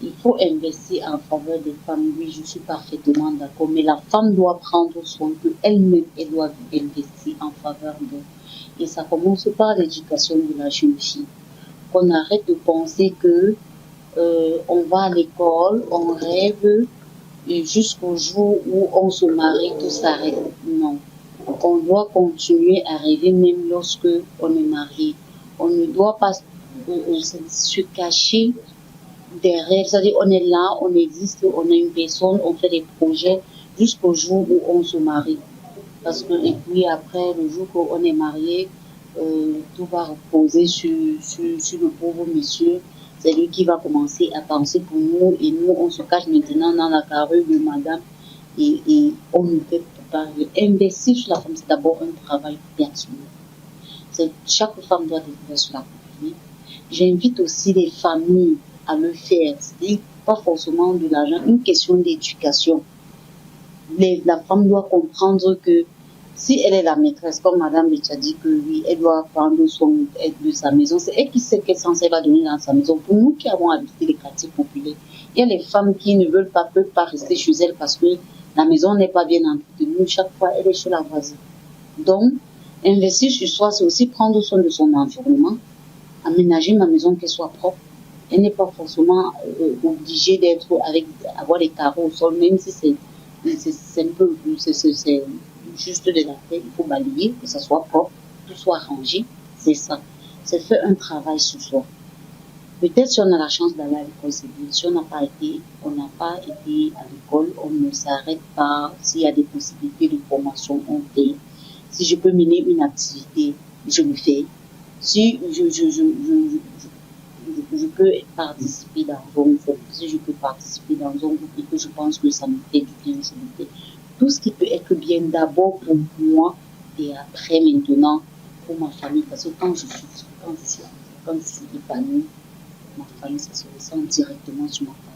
Il faut investir en faveur des femmes, oui, je suis parfaitement d'accord, mais la femme doit prendre soin d'elle-même, elle doit investir en faveur d'elle. Et ça commence par l'éducation de la jeune fille. Qu'on arrête de penser que on va à l'école, on rêve, et jusqu'au jour où on se marie, tout s'arrête. Non. On doit continuer à rêver même lorsque on est marié. On ne doit pas se cacher des rêves. C'est-à-dire, on est là, on existe, on a une personne, on fait des projets jusqu'au jour où on se marie. Parce que, et puis après, le jour où on est marié, tout va reposer sur le pauvre monsieur. C'est lui qui va commencer à penser pour nous et nous, on se cache maintenant dans la carrure de madame et on ne fait pas. Investir sur la femme, c'est d'abord un travail personnel. Chaque femme doit découvrir sur la famille. J'invite aussi les familles à le faire. C'est pas forcément de l'argent, une question d'éducation. La femme doit comprendre que si elle est la maîtresse, comme madame l'a dit que oui, elle doit prendre soin de sa maison, c'est elle qui sait quel sens elle va donner dans sa maison. Pour nous qui avons habité les quartiers populaires, il y a les femmes qui ne peuvent pas rester chez elles parce que la maison n'est pas bien entretenue. Chaque fois, elle est chez la voisine. Donc, investir sur soi, c'est aussi prendre soin de son environnement, aménager ma maison qu'elle soit propre. Elle n'est pas forcément obligée avoir des carreaux au sol, même si c'est un peu, c'est juste de la tête, il faut balayer, que ça soit propre, tout soit rangé, c'est ça. C'est faire un travail sur soi. Peut-être si on a la chance d'aller à l'école, c'est bien. Si on n'a pas été à l'école, on ne s'arrête pas. S'il y a des possibilités de formation, on fait. Si je peux mener une activité, je le fais. Si je peux participer dans un groupe, si je peux participer dans un groupe et que je pense que ça me fait du bien, je le fais. Tout ce qui peut être bien d'abord pour moi et après maintenant pour ma famille. Parce que quand je suis épanouie, ma famille, ça se ressent directement sur ma famille.